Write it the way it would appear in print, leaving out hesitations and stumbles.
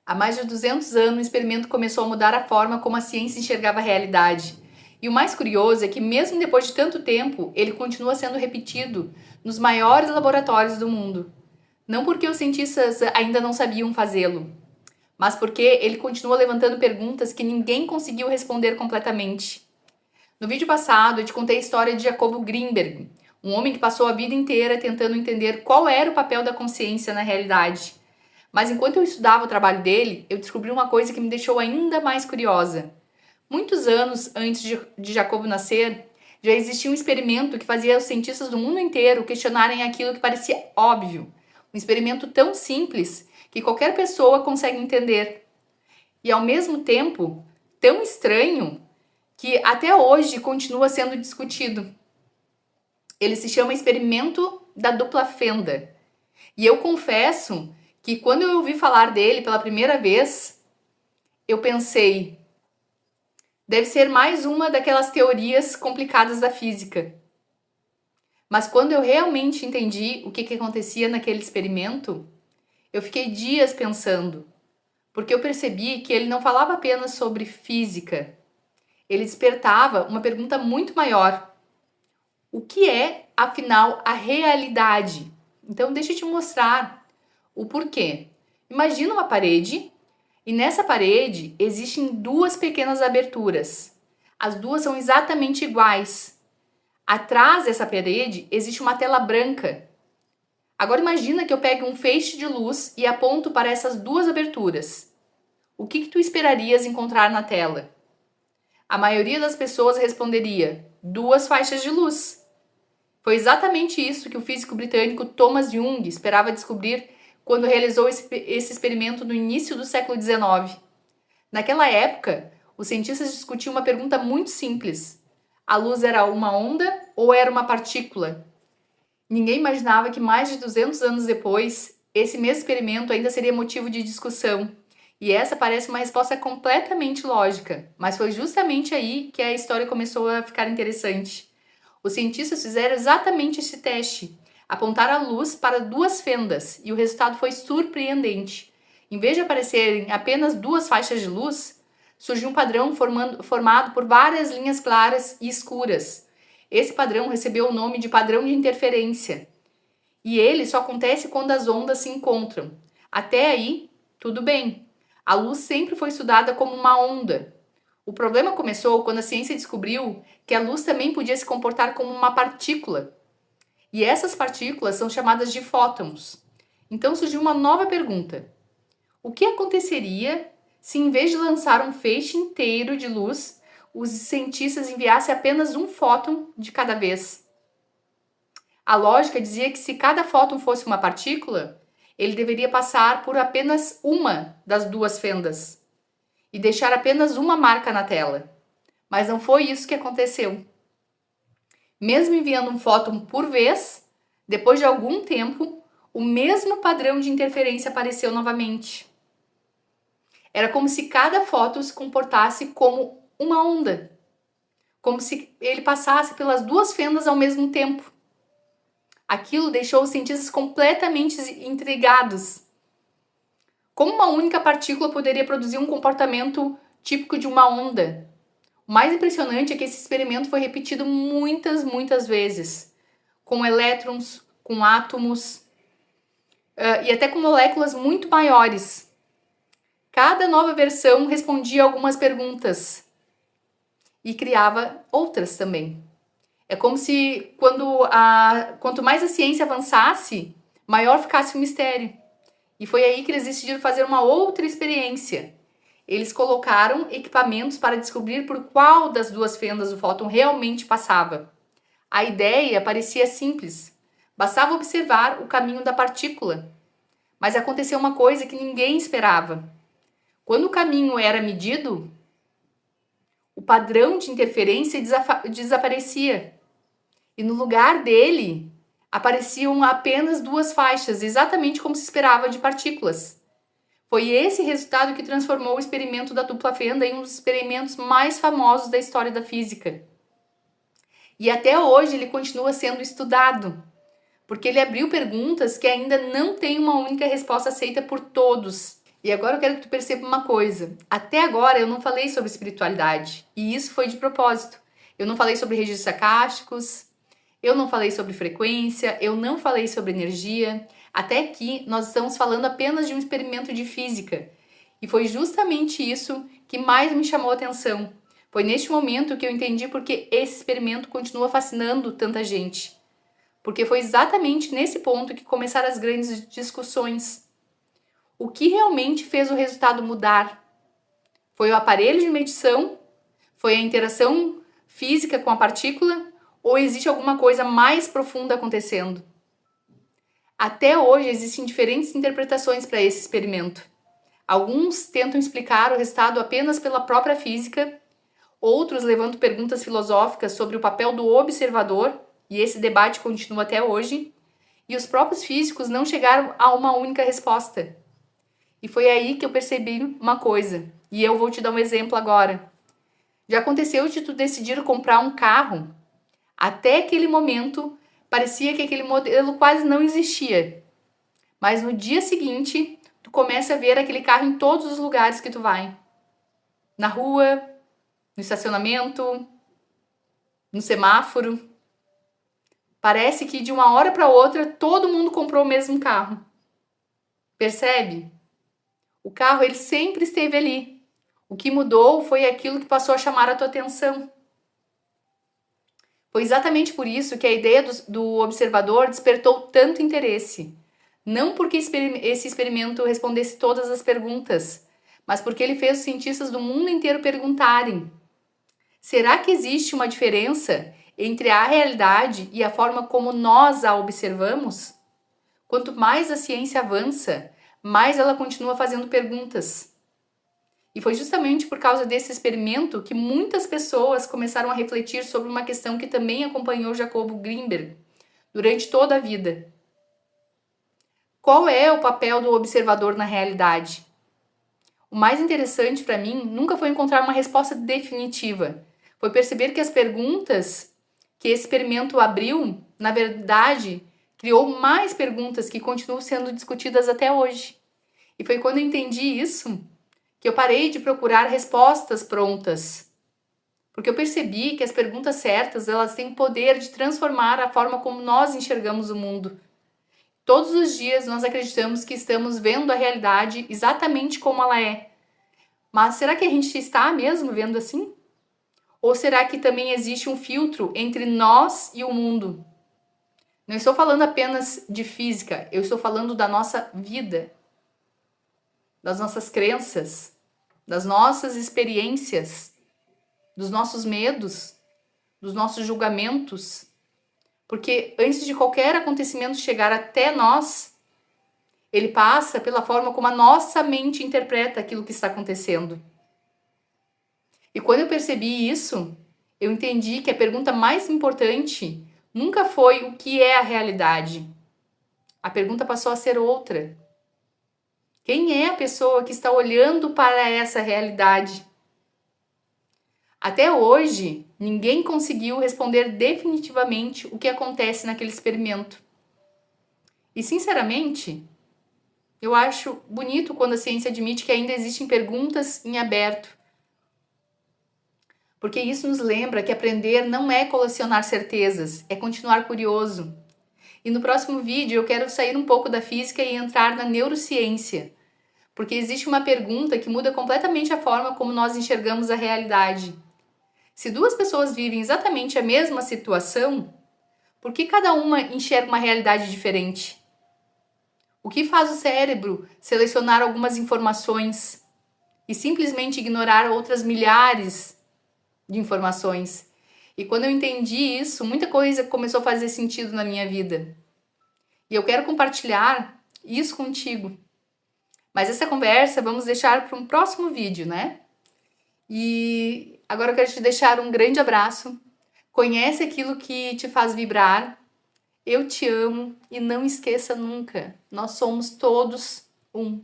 Há mais de 200 anos, o experimento começou a mudar a forma como a ciência enxergava a realidade. E o mais curioso é que, mesmo depois de tanto tempo, ele continua sendo repetido nos maiores laboratórios do mundo. Não porque os cientistas ainda não sabiam fazê-lo, mas porque ele continua levantando perguntas que ninguém conseguiu responder completamente. No vídeo passado, eu te contei a história de Jacobo Greenberg, um homem que passou a vida inteira tentando entender qual era o papel da consciência na realidade. Mas enquanto eu estudava o trabalho dele, eu descobri uma coisa que me deixou ainda mais curiosa. Muitos anos antes de Jacobo nascer, já existia um experimento que fazia os cientistas do mundo inteiro questionarem aquilo que parecia óbvio. Um experimento tão simples que qualquer pessoa consegue entender. E ao mesmo tempo, tão estranho que até hoje continua sendo discutido. Ele se chama experimento da dupla fenda. E eu confesso que quando eu ouvi falar dele pela primeira vez, eu pensei, deve ser mais uma daquelas teorias complicadas da física. Mas quando eu realmente entendi o que acontecia naquele experimento, eu fiquei dias pensando, porque eu percebi que ele não falava apenas sobre física. Ele despertava uma pergunta muito maior. O que é, afinal, a realidade? Então, deixa eu te mostrar o porquê. Imagina uma parede e nessa parede existem duas pequenas aberturas. As duas são exatamente iguais. Atrás dessa parede existe uma tela branca. Agora imagina que eu pegue um feixe de luz e aponto para essas duas aberturas. O que tu esperarias encontrar na tela? A maioria das pessoas responderia: duas faixas de luz. Foi exatamente isso que o físico britânico Thomas Young esperava descobrir quando realizou esse experimento no início do século XIX. Naquela época, os cientistas discutiam uma pergunta muito simples: a luz era uma onda ou era uma partícula? Ninguém imaginava que mais de 200 anos depois, esse mesmo experimento ainda seria motivo de discussão. E essa parece uma resposta completamente lógica, mas foi justamente aí que a história começou a ficar interessante. Os cientistas fizeram exatamente esse teste. Apontaram a luz para duas fendas e o resultado foi surpreendente. Em vez de aparecerem apenas duas faixas de luz, surgiu um padrão formado por várias linhas claras e escuras. Esse padrão recebeu o nome de padrão de interferência. E ele só acontece quando as ondas se encontram. Até aí, tudo bem. A luz sempre foi estudada como uma onda. O problema começou quando a ciência descobriu que a luz também podia se comportar como uma partícula. E essas partículas são chamadas de fótons. Então surgiu uma nova pergunta. O que aconteceria se, em vez de lançar um feixe inteiro de luz, os cientistas enviassem apenas um fóton de cada vez? A lógica dizia que se cada fóton fosse uma partícula, ele deveria passar por apenas uma das duas fendas e deixar apenas uma marca na tela. Mas não foi isso que aconteceu. Mesmo enviando um fóton por vez, depois de algum tempo, o mesmo padrão de interferência apareceu novamente. Era como se cada fóton se comportasse como uma onda, como se ele passasse pelas duas fendas ao mesmo tempo. Aquilo deixou os cientistas completamente intrigados. Como uma única partícula poderia produzir um comportamento típico de uma onda? O mais impressionante é que esse experimento foi repetido muitas vezes, com elétrons, com átomos e até com moléculas muito maiores. Cada nova versão respondia algumas perguntas e criava outras também. É como se quanto mais a ciência avançasse, maior ficasse o mistério. E foi aí que eles decidiram fazer uma outra experiência. Eles colocaram equipamentos para descobrir por qual das duas fendas o fóton realmente passava. A ideia parecia simples. Bastava observar o caminho da partícula. Mas aconteceu uma coisa que ninguém esperava. Quando o caminho era medido, o padrão de interferência desaparecia. E no lugar dele, apareciam apenas duas faixas, exatamente como se esperava de partículas. Foi esse resultado que transformou o experimento da dupla fenda em um dos experimentos mais famosos da história da física. E até hoje ele continua sendo estudado, porque ele abriu perguntas que ainda não têm uma única resposta aceita por todos. E agora eu quero que tu perceba uma coisa. Até agora eu não falei sobre espiritualidade. E isso foi de propósito. Eu não falei sobre registros acásticos, eu não falei sobre frequência, eu não falei sobre energia. Até aqui nós estamos falando apenas de um experimento de física. E foi justamente isso que mais me chamou a atenção. Foi neste momento que eu entendi porque esse experimento continua fascinando tanta gente. Porque foi exatamente nesse ponto que começaram as grandes discussões. O que realmente fez o resultado mudar? Foi o aparelho de medição? Foi a interação física com a partícula? Ou existe alguma coisa mais profunda acontecendo? Até hoje existem diferentes interpretações para esse experimento. Alguns tentam explicar o resultado apenas pela própria física, outros levantam perguntas filosóficas sobre o papel do observador, e esse debate continua até hoje, e os próprios físicos não chegaram a uma única resposta. E foi aí que eu percebi uma coisa, e eu vou te dar um exemplo agora. Já aconteceu de tu decidir comprar um carro? Até aquele momento, parecia que aquele modelo quase não existia. Mas no dia seguinte, tu começa a ver aquele carro em todos os lugares que tu vai. Na rua, no estacionamento, no semáforo. Parece que de uma hora para outra todo mundo comprou o mesmo carro. Percebe? O carro ele sempre esteve ali. O que mudou foi aquilo que passou a chamar a tua atenção. Foi exatamente por isso que a ideia do observador despertou tanto interesse. Não porque esse experimento respondesse todas as perguntas, mas porque ele fez os cientistas do mundo inteiro perguntarem: será que existe uma diferença entre a realidade e a forma como nós a observamos? Quanto mais a ciência avança, mais ela continua fazendo perguntas. E foi justamente por causa desse experimento que muitas pessoas começaram a refletir sobre uma questão que também acompanhou Jacobo Greenberg durante toda a vida. Qual é o papel do observador na realidade? O mais interessante para mim nunca foi encontrar uma resposta definitiva. Foi perceber que as perguntas que esse experimento abriu, na verdade, criou mais perguntas que continuam sendo discutidas até hoje. E foi quando eu entendi isso que eu parei de procurar respostas prontas. Porque eu percebi que as perguntas certas, elas têm o poder de transformar a forma como nós enxergamos o mundo. Todos os dias nós acreditamos que estamos vendo a realidade exatamente como ela é. Mas será que a gente está mesmo vendo assim? Ou será que também existe um filtro entre nós e o mundo? Não estou falando apenas de física, eu estou falando da nossa vida, das nossas crenças, das nossas experiências, dos nossos medos, dos nossos julgamentos. Porque antes de qualquer acontecimento chegar até nós, ele passa pela forma como a nossa mente interpreta aquilo que está acontecendo. E quando eu percebi isso, eu entendi que a pergunta mais importante nunca foi o que é a realidade. A pergunta passou a ser outra. Quem é a pessoa que está olhando para essa realidade? Até hoje, ninguém conseguiu responder definitivamente o que acontece naquele experimento. E, sinceramente, eu acho bonito quando a ciência admite que ainda existem perguntas em aberto. Porque isso nos lembra que aprender não é colecionar certezas, é continuar curioso. E no próximo vídeo eu quero sair um pouco da física e entrar na neurociência. Porque existe uma pergunta que muda completamente a forma como nós enxergamos a realidade. Se duas pessoas vivem exatamente a mesma situação, por que cada uma enxerga uma realidade diferente? O que faz o cérebro selecionar algumas informações e simplesmente ignorar outras milhares de informações? E quando eu entendi isso, muita coisa começou a fazer sentido na minha vida. E eu quero compartilhar isso contigo. Mas essa conversa vamos deixar para um próximo vídeo, né? E agora eu quero te deixar um grande abraço. Conhece aquilo que te faz vibrar. Eu te amo e não esqueça nunca, nós somos todos um.